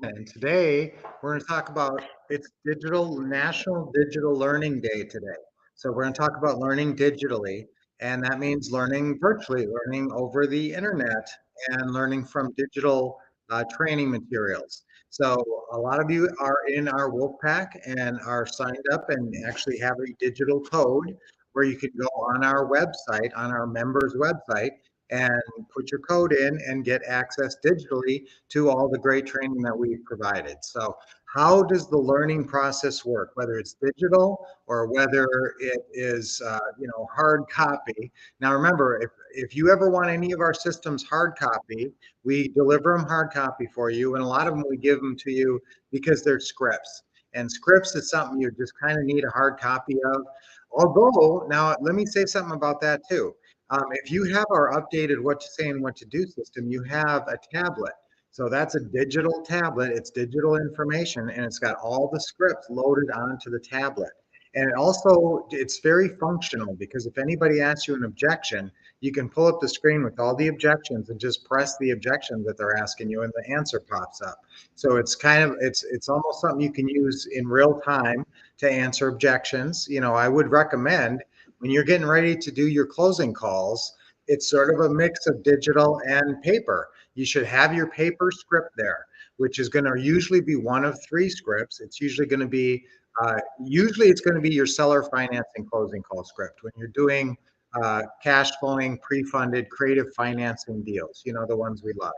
And today we're going to talk about it's National Digital Learning Day today. So we're going to talk about learning digitally, and that means learning virtually, learning over the internet, and learning from digital training materials. So a lot of you are in our Wolf Pack and are signed up and actually have a digital code where you can go on our website, on our members' website, and put your code in and get access digitally to all the great training that we've provided. So how does the learning process work, whether it's digital or whether it is, hard copy? Now, remember, if you ever want any of our systems hard copy, we deliver them hard copy for you. And a lot of them, we give them to you because they're scripts. And scripts is something you just kind of need a hard copy of. Although, now let me say something about that too. If you have our updated what to say and what to do system, you have a tablet. So that's a digital tablet. It's digital information, and it's got all the scripts loaded onto the tablet. And it also, it's very functional because if anybody asks you an objection, you can pull up the screen with all the objections and just press the objection that they're asking you, and the answer pops up. So it's almost something you can use in real time to answer objections. I would recommend when you're getting ready to do your closing calls, it's sort of a mix of digital and paper. You should have your paper script there, which is going to usually be one of three scripts. It's usually going to be your seller financing closing call script when you're doing cash flowing, pre-funded, creative financing deals. The ones we love.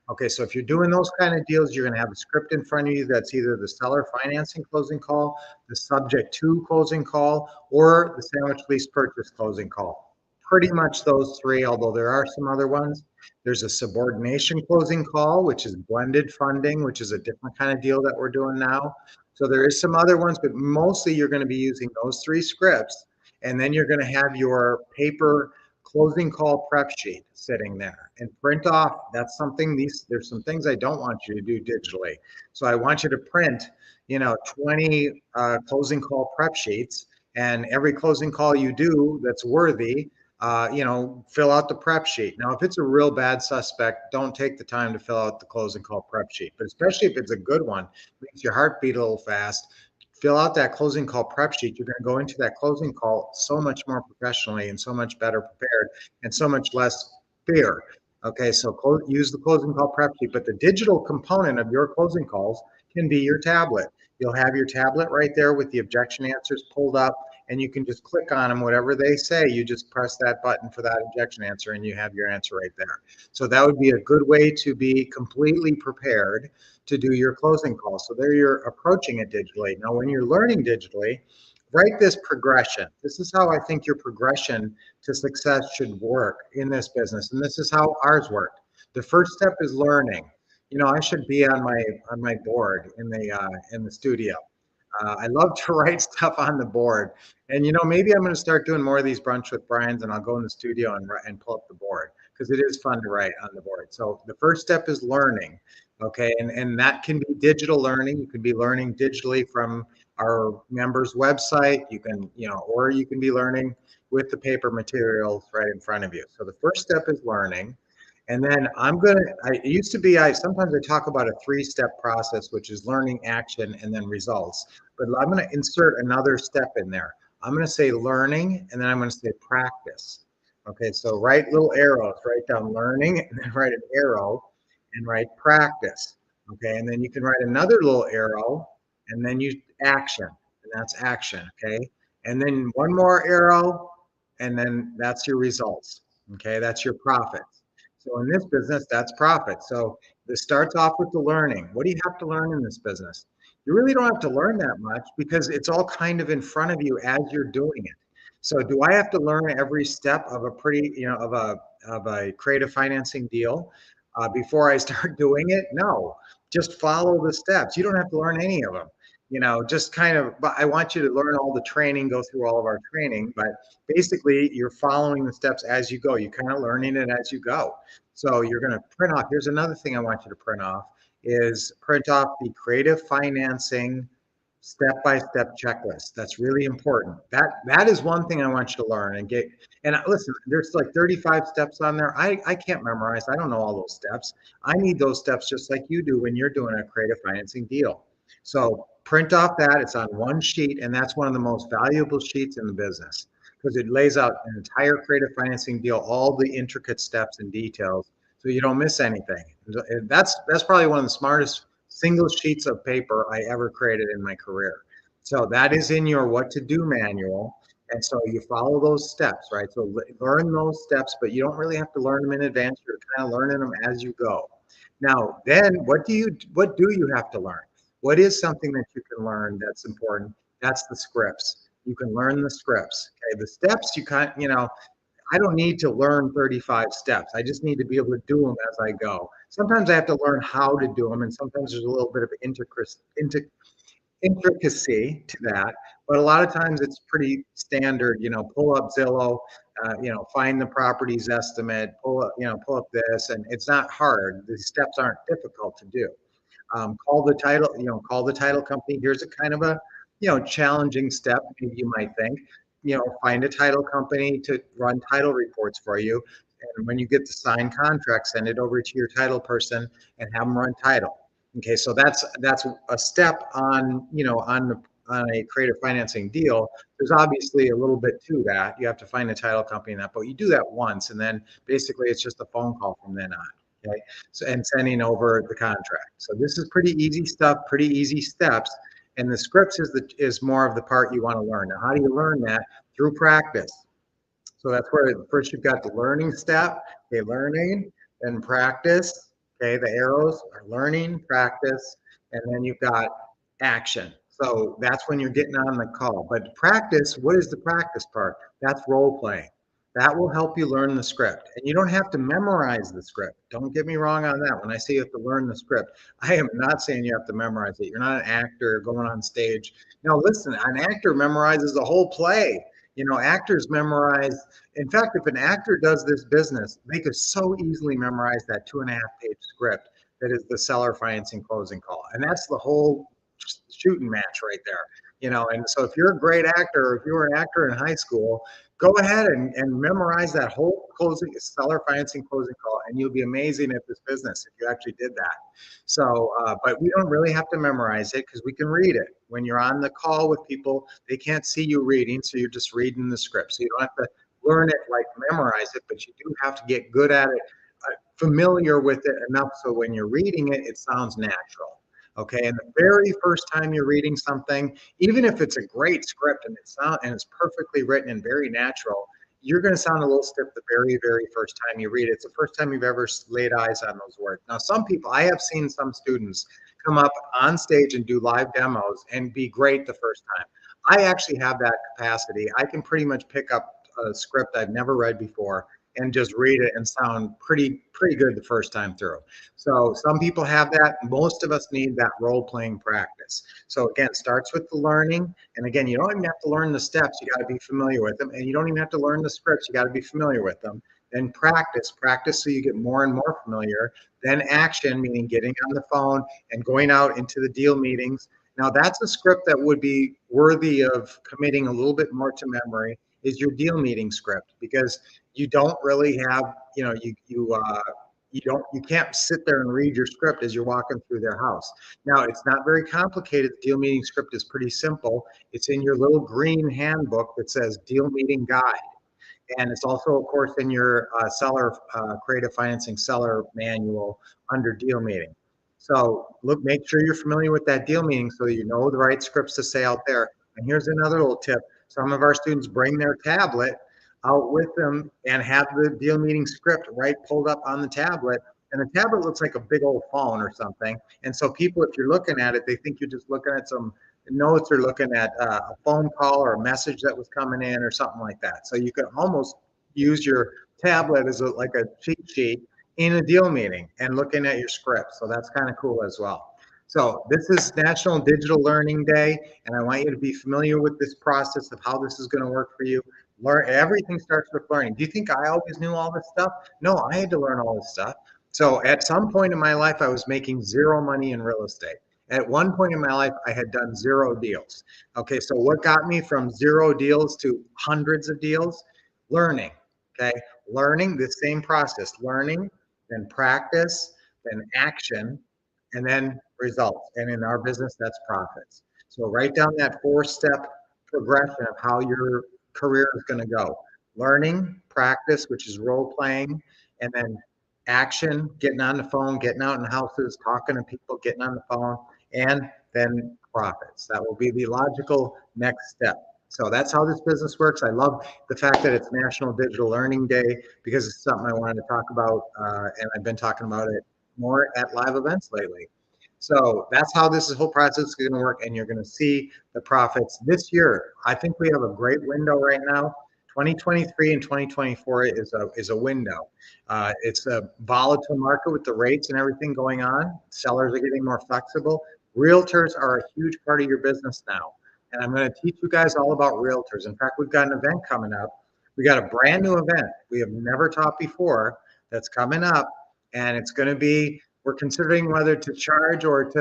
Okay, so if you're doing those kind of deals, you're going to have a script in front of you that's either the seller financing closing call, the subject to closing call, or the sandwich lease purchase closing call. Pretty much those three, although there are some other ones. There's a subordination closing call, which is blended funding, which is a different kind of deal that we're doing now. So there is some other ones, but mostly you're going to be using those three scripts. And then you're going to have your paper closing call prep sheet sitting there and print off. There's some things I don't want you to do digitally. So I want you to print, 20 closing call prep sheets, and every closing call you do that's worthy, fill out the prep sheet. Now, if it's a real bad suspect, don't take the time to fill out the closing call prep sheet. But especially if it's a good one, makes your heart beat a little fast, fill out that closing call prep sheet. You're going to go into that closing call so much more professionally and so much better prepared and so much less fear. Okay, so use the closing call prep sheet, but the digital component of your closing calls can be your tablet. You'll have your tablet right there with the objection answers pulled up, and you can just click on them. Whatever they say, you just press that button for that objection answer, and you have your answer right there. So that would be a good way to be completely prepared to do your closing call. So there you're approaching it digitally. Now, when you're learning digitally, write this progression. This is how I think your progression to success should work in this business, and this is how ours worked. The first step is learning. I should be on my board in the studio. I love to write stuff on the board, and maybe I'm going to start doing more of these brunch with Brian's, and I'll go in the studio and pull up the board because it is fun to write on the board. So the first step is learning, okay, and that can be digital learning. You can be learning digitally from our members' website. Or you can be learning with the paper materials right in front of you. So the first step is learning. And then it used to be, sometimes I talk about a 3-step process, which is learning, action, and then results. But I'm going to insert another step in there. I'm going to say learning, and then I'm going to say practice. Okay, so write little arrows, write down learning, and then write an arrow, and write practice. Okay, and then you can write another little arrow, and then you action, and that's action. Okay, and then one more arrow, and then that's your results. Okay, that's your profits. So in this business, that's profit. So this starts off with the learning. What do you have to learn in this business? You really don't have to learn that much because it's all kind of in front of you as you're doing it. So do I have to learn every step of a creative financing deal before I start doing it? No, just follow the steps. You don't have to learn any of them. Just kind of, but I want you to learn all the training, go through all of our training, but basically you're following the steps as you go. You're kind of learning it as you go. So you're going to print off. Here's another thing I want you to print off is print off the creative financing step-by-step checklist. That's really important. That is one thing I want you to learn and get. And listen, there's like 35 steps on there. I can't memorize. I don't know all those steps. I need those steps just like you do when you're doing a creative financing deal. So print off that. It's on one sheet, and that's one of the most valuable sheets in the business because it lays out an entire creative financing deal, all the intricate steps and details, so you don't miss anything. That's probably one of the smartest single sheets of paper I ever created in my career. So that is in your what to do manual. And so you follow those steps, right? So learn those steps, but you don't really have to learn them in advance. You're kind of learning them as you go. Now, then what do you have to learn? What is something that you can learn that's important? That's the scripts. You can learn the scripts. Okay, the steps you can't, I don't need to learn 35 steps. I just need to be able to do them as I go. Sometimes I have to learn how to do them, and sometimes there's a little bit of intricacy to that. But a lot of times it's pretty standard. Pull up Zillow, find the properties estimate, pull up this, and it's not hard. The steps aren't difficult to do. Call the title company. Here's a kind of a, challenging step, maybe you might think. Find a title company to run title reports for you. And when you get the signed contract, send it over to your title person and have them run title. Okay, so that's a step on a creative financing deal. There's obviously a little bit to that. You have to find a title company in that, but you do that once, and then basically it's just a phone call from then on. Okay, so and sending over the contract. So this is pretty easy stuff, pretty easy steps. And the scripts is more of the part you want to learn. Now, how do you learn that? Through practice. So that's where first you've got the learning step, okay, learning, then practice. Okay, the arrows are learning, practice, and then you've got action. So that's when you're getting on the call. But practice, what is the practice part? That's role playing. That will help you learn the script. And you don't have to memorize the script. Don't get me wrong on that. When I say you have to learn the script, I am not saying you have to memorize it. You're not an actor going on stage. Now, listen, an actor memorizes the whole play. Actors memorize. In fact, if an actor does this business, they could so easily memorize that 2.5-page script that is the seller financing closing call. And that's the whole shooting match right there. And so if you're a great actor, or if you were an actor in high school, go ahead and memorize that whole seller financing closing call, and you'll be amazing at this business if you actually did that. So, but we don't really have to memorize it because we can read it. When you're on the call with people, they can't see you reading, so you're just reading the script. So you don't have to learn it like memorize it, but you do have to get good at it, familiar with it enough so when you're reading it, it sounds natural. Okay, and the very first time you're reading something, even if it's a great script and it's perfectly written and very natural, you're going to sound a little stiff the very, very first time you read it. It's the first time you've ever laid eyes on those words. Now, I have seen some students come up on stage and do live demos and be great the first time. I actually have that capacity. I can pretty much pick up a script I've never read before and just read it and sound pretty good the first time through. So some people have that. Most of us need that role-playing practice. So again, starts with the learning. And again, you don't even have to learn the steps. You got to be familiar with them. And you don't even have to learn the scripts. You got to be familiar with them. Then practice so you get more and more familiar. Then action, meaning getting on the phone and going out into the deal meetings. Now that's a script that would be worthy of committing a little bit more to memory, is your deal meeting script, because you don't really have, you can't sit there and read your script as you're walking through their house. Now, it's not very complicated. The deal meeting script is pretty simple. It's in your little green handbook that says deal meeting guide. And it's also, of course, in your seller creative financing seller manual under deal meeting. So make sure you're familiar with that deal meeting so you know the right scripts to say out there. And here's another little tip. Some of our students bring their tablet out with them and have the deal meeting script right pulled up on the tablet. And the tablet looks like a big old phone or something. And so people, if you're looking at it, they think you're just looking at some notes or looking at a phone call or a message that was coming in or something like that. So you can almost use your tablet as like a cheat sheet in a deal meeting and looking at your script. So that's kind of cool as well. So this is National Digital Learning Day, and I want you to be familiar with this process of how this is going to work for you. Everything starts with learning. Do you think I always knew all this stuff? No, I had to learn all this stuff. So at some point in my life, I was making zero money in real estate. At one point in my life, I had done 0 deals. Okay, so what got me from 0 deals to hundreds of deals? Learning. Okay, learning the same process, learning, then practice, then action, and then results. And in our business, that's profits. So write down that 4-step progression of how your career is going to go. Learning, practice, which is role playing, and then action, getting on the phone, getting out in houses, talking to people, getting on the phone, and then profits. That will be the logical next step. So that's how this business works. I love the fact that it's National Digital Learning Day because it's something I wanted to talk about, and I've been talking about it more at live events lately. So that's how this whole process is going to work, and you're going to see the profits this year. I think we have a great window right now. 2023 and 2024 is a window. It's a volatile market with the rates and everything going on. Sellers are getting more flexible. Realtors are a huge part of your business now. And I'm going to teach you guys all about realtors. In fact, we've got an event coming up. We got a brand new event we have never taught before that's coming up. And it's going to be, we're considering whether to charge or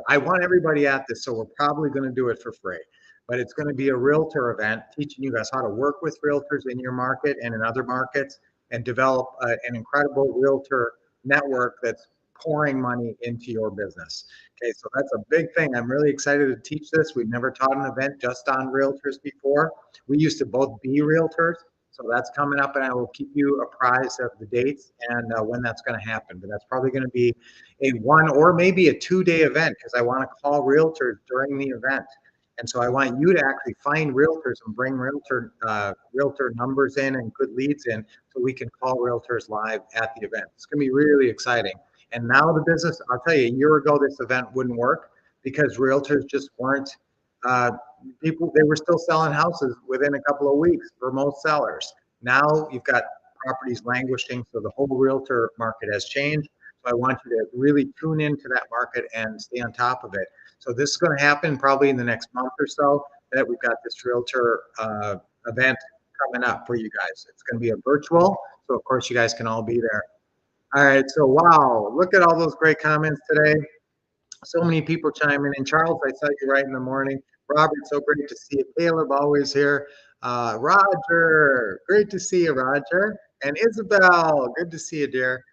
I want everybody at this, so we're probably going to do it for free. But it's going to be a realtor event teaching you guys how to work with realtors in your market and in other markets and develop an incredible realtor network that's pouring money into your business. Okay, so that's a big thing. I'm really excited to teach this. We've never taught an event just on realtors before. We used to both be realtors. So that's coming up, and I will keep you apprised of the dates and when that's going to happen. But that's probably going to be a 1 or maybe a 2-day event because I want to call realtors during the event. And so I want you to actually find realtors and bring realtor numbers in and good leads in so we can call realtors live at the event. It's going to be really exciting. And now the business, I'll tell you, a year ago, this event wouldn't work because realtors just weren't, they were still selling houses within a couple of weeks for most sellers. Now you've got properties languishing, so the whole realtor market has changed. So I want you to really tune into that market and stay on top of it. So this is going to happen probably in the next month or so, that we've got this realtor event coming up for you guys. It's going to be a virtual, so of course you guys can all be there. All right, so wow, look at all those great comments today. So many people chiming in. Charles, I saw you right in the morning. Robert, so great to see you. Caleb, always here. Roger, great to see you, Roger. And Isabel, good to see you, dear.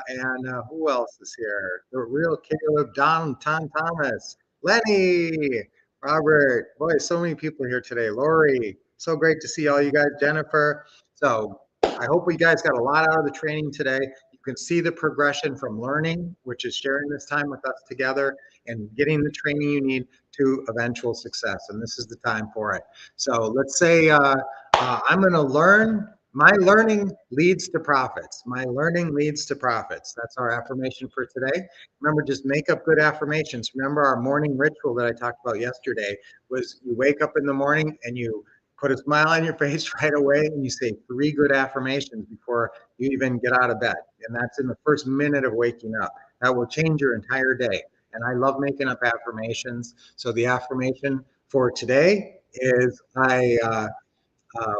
And who else is here? The real Caleb, Tom Thomas, Lenny, Robert. Boy, so many people here today. Lori, so great to see all you guys. Jennifer. So I hope you guys got a lot out of the training today. You can see the progression from learning, which is sharing this time with us together, and getting the training you need to eventual success. And this is the time for it. So let's say I'm going to learn. My learning leads to profits. My learning leads to profits. That's our affirmation for today. Remember, just make up good affirmations. Remember, our morning ritual that I talked about yesterday was you wake up in the morning and you put a smile on your face right away and you say 3 good affirmations before you even get out of bed. And that's in the first minute of waking up. That will change your entire day. And I love making up affirmations. So the affirmation for today is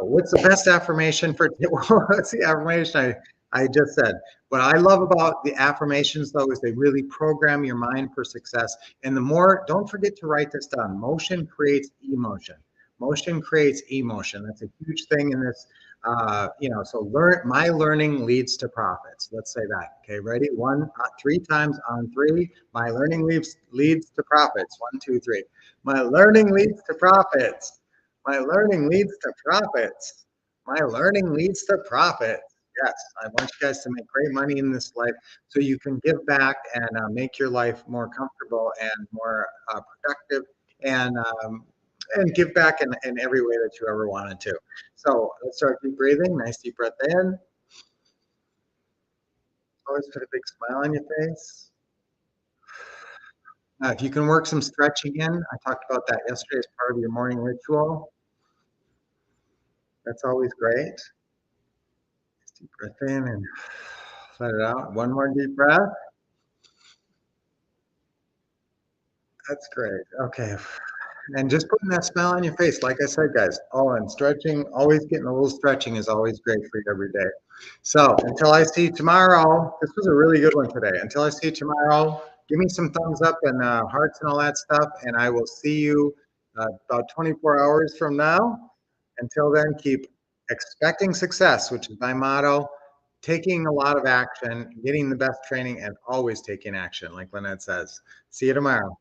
what's the best affirmation for what's the affirmation I just said? What I love about the affirmations, though, is they really program your mind for success. And the more, don't forget to write this down. Motion creates emotion. Motion creates emotion. That's a huge thing in this. So my learning leads to profits. Let's say that. Okay, ready? 3 times on 3. My learning leads to profits. 1, 2, 3. My learning leads to profits. My learning leads to profits. My learning leads to profits. Yes, I want you guys to make great money in this life so you can give back and make your life more comfortable and more productive and give back in every way that you ever wanted to. So let's start deep breathing. Nice deep breath in. Always put a big smile on your face. If you can work some stretching in, I talked about that yesterday as part of your morning ritual. That's always great. Deep breath in and let it out. One more deep breath. That's great. Okay. And just putting that smile on your face, like I said, guys. Oh, and stretching, always getting a little stretching is always great for you every day. So until I see you tomorrow, this was a really good one today. Until I see you tomorrow, give me some thumbs up and hearts and all that stuff, and I will see you about 24 hours from now. Until then, keep expecting success, which is my motto, taking a lot of action, getting the best training, and always taking action, like Lynette says. See you tomorrow.